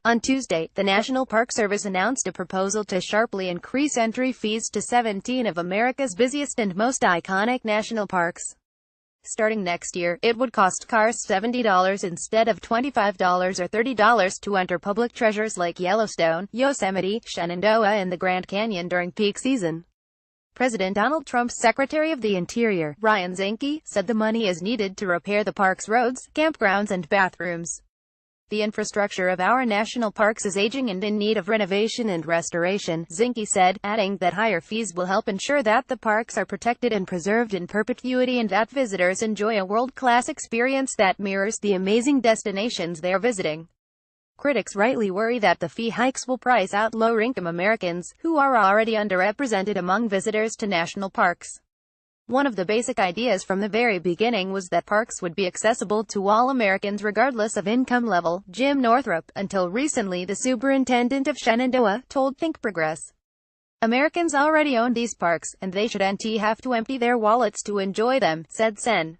On Tuesday, the National Park Service announced a proposal to sharply increase entry fees to 17 of America's busiest and most iconic national parks. Starting next year, it would cost cars $70 instead of $25 or $30 to enter public treasures like Yellowstone, Yosemite, Shenandoah, and the Grand Canyon during peak season. President Donald Trump's Secretary of the Interior, Ryan Zinke, said the money is needed to repair the park's roads, campgrounds, and bathrooms. The infrastructure of our national parks is aging and in need of renovation and restoration, Zinke said, adding that higher fees will help ensure that the parks are protected and preserved in perpetuity and that visitors enjoy a world-class experience that mirrors the amazing destinations they are visiting. Critics rightly worry that the fee hikes will price out lower-income Americans, who are already underrepresented among visitors to national parks. One of the basic ideas from the very beginning was that parks would be accessible to all Americans regardless of income level, Jim Northrup, until recently the superintendent of Shenandoah, told Think Progress. Americans already own these parks, and they shouldn't have to empty their wallets to enjoy them, said Sen.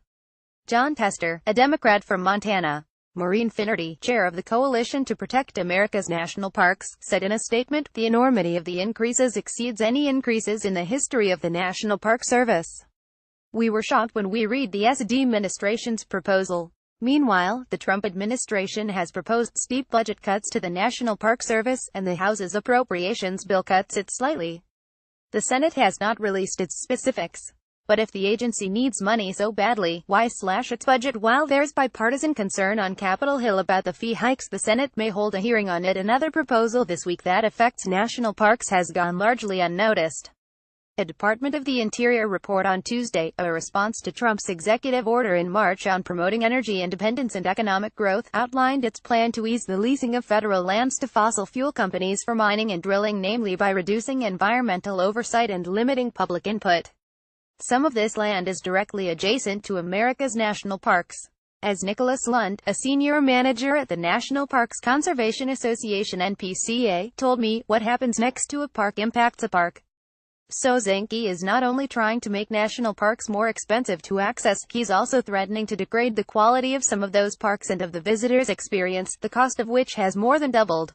John Tester, a Democrat from Montana. Maureen Finnerty, chair of the Coalition to Protect America's National Parks, said in a statement, "The enormity of the increases exceeds any increases in the history of the National Park Service. We were shocked when we read the SD administration's proposal." Meanwhile, the Trump administration has proposed steep budget cuts to the National Park Service, and the House's appropriations bill cuts it slightly. The Senate has not released its specifics. But if the agency needs money so badly, why slash its budget? While there's bipartisan concern on Capitol Hill about the fee hikes, the Senate may hold a hearing on it. Another proposal this week that affects national parks has gone largely unnoticed. A Department of the Interior report on Tuesday, a response to Trump's executive order in March on promoting energy independence and economic growth, outlined its plan to ease the leasing of federal lands to fossil fuel companies for mining and drilling, namely by reducing environmental oversight and limiting public input. Some of this land is directly adjacent to America's national parks. As Nicholas Lund, a senior manager at the National Parks Conservation Association (NPCA), told me, "What happens next to a park impacts a park." So Zinke is not only trying to make national parks more expensive to access, he's also threatening to degrade the quality of some of those parks and of the visitor's experience, the cost of which has more than doubled.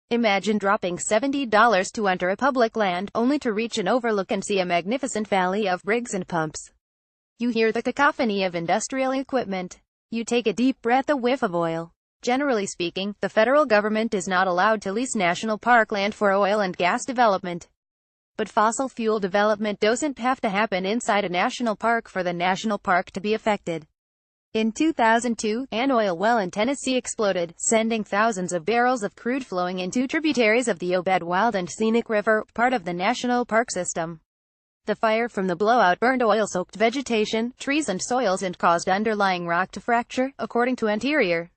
Imagine dropping $70 to enter a public land, only to reach an overlook and see a magnificent valley of rigs and pumps. You hear the cacophony of industrial equipment. You take a deep breath, a whiff of oil. Generally speaking, the federal government is not allowed to lease national park land for oil and gas development. But fossil fuel development doesn't have to happen inside a national park for the national park to be affected. In 2002, an oil well in Tennessee exploded, sending thousands of barrels of crude flowing into tributaries of the Obed Wild and Scenic River, part of the national park system. The fire from the blowout burned oil-soaked vegetation, trees and soils and caused underlying rock to fracture, according to Interior.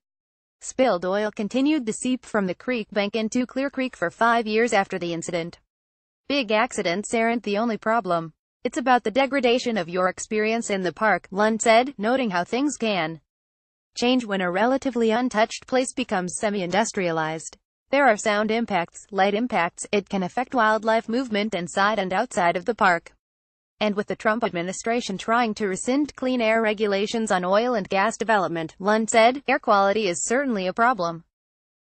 Spilled oil continued to seep from the creek bank into Clear Creek for 5 years after the incident. Big accidents aren't the only problem. It's about the degradation of your experience in the park, Lund said, noting how things can change when a relatively untouched place becomes semi-industrialized. There are sound impacts, light impacts, it can affect wildlife movement inside and outside of the park. And with the Trump administration trying to rescind clean air regulations on oil and gas development, Lund said, air quality is certainly a problem.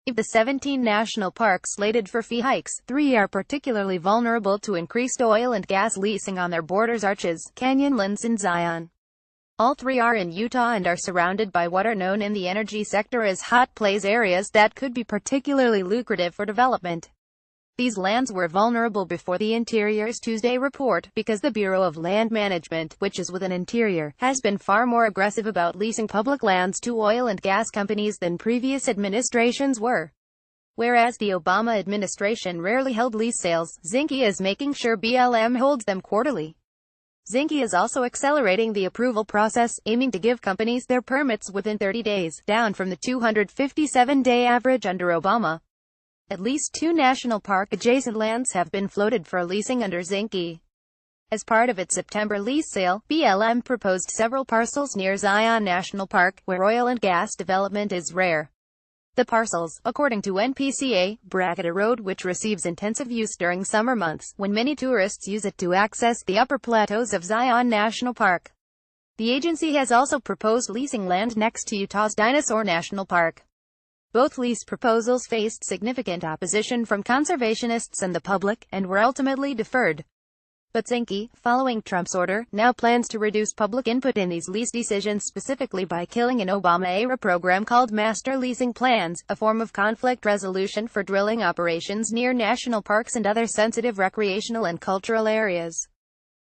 Of the 17 national parks slated for fee hikes, 3 are particularly vulnerable to increased oil and gas leasing on their borders: Arches, Canyonlands, and Zion. All 3 are in Utah and are surrounded by what are known in the energy sector as hot plays, areas that could be particularly lucrative for development. These lands were vulnerable before the Interior's Tuesday report, because the Bureau of Land Management, which is within Interior, has been far more aggressive about leasing public lands to oil and gas companies than previous administrations were. Whereas the Obama administration rarely held lease sales, Zinke is making sure BLM holds them quarterly. Zinke is also accelerating the approval process, aiming to give companies their permits within 30 days, down from the 257-day average under Obama. At least 2 national park-adjacent lands have been floated for leasing under Zinke. As part of its September lease sale, BLM proposed several parcels near Zion National Park, where oil and gas development is rare. The parcels, according to NPCA, bracket a road which receives intensive use during summer months, when many tourists use it to access the upper plateaus of Zion National Park. The agency has also proposed leasing land next to Utah's Dinosaur National Park. Both lease proposals faced significant opposition from conservationists and the public, and were ultimately deferred. But Zinke, following Trump's order, now plans to reduce public input in these lease decisions specifically by killing an Obama-era program called Master Leasing Plans, a form of conflict resolution for drilling operations near national parks and other sensitive recreational and cultural areas.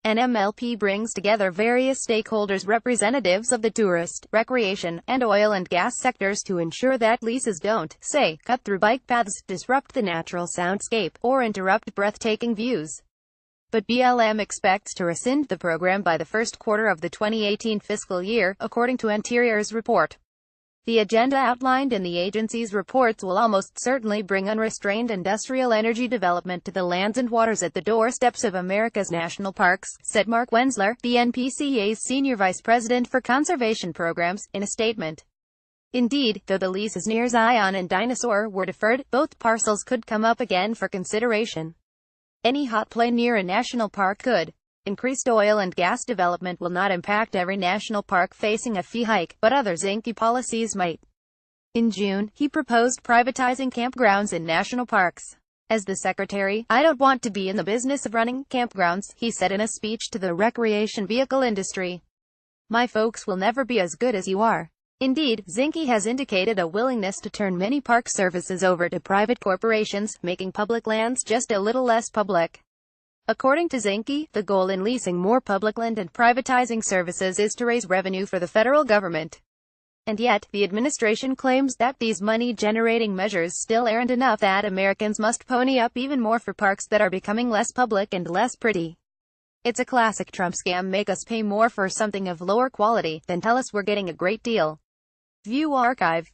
NMLP brings together various stakeholders, representatives of the tourist, recreation, and oil and gas sectors to ensure that leases don't, say, cut through bike paths, disrupt the natural soundscape, or interrupt breathtaking views. But BLM expects to rescind the program by the first quarter of the 2018 fiscal year, according to Interior's report. The agenda outlined in the agency's reports will almost certainly bring unrestrained industrial energy development to the lands and waters at the doorsteps of America's national parks, said Mark Wenzler, the NPCA's senior vice president for conservation programs, in a statement. Indeed, though the leases near Zion and Dinosaur were deferred, both parcels could come up again for consideration. Any hot play near a national park could. Increased oil and gas development will not impact every national park facing a fee hike, but other Zinke policies might. In June, he proposed privatizing campgrounds in national parks. As the secretary, I don't want to be in the business of running campgrounds, he said in a speech to the recreation vehicle industry. My folks will never be as good as you are. Indeed, Zinke has indicated a willingness to turn many park services over to private corporations, making public lands just a little less public. According to Zinke, the goal in leasing more public land and privatizing services is to raise revenue for the federal government. And yet, the administration claims that these money-generating measures still aren't enough, that Americans must pony up even more for parks that are becoming less public and less pretty. It's a classic Trump scam: make us pay more for something of lower quality, then tell us we're getting a great deal. View archive.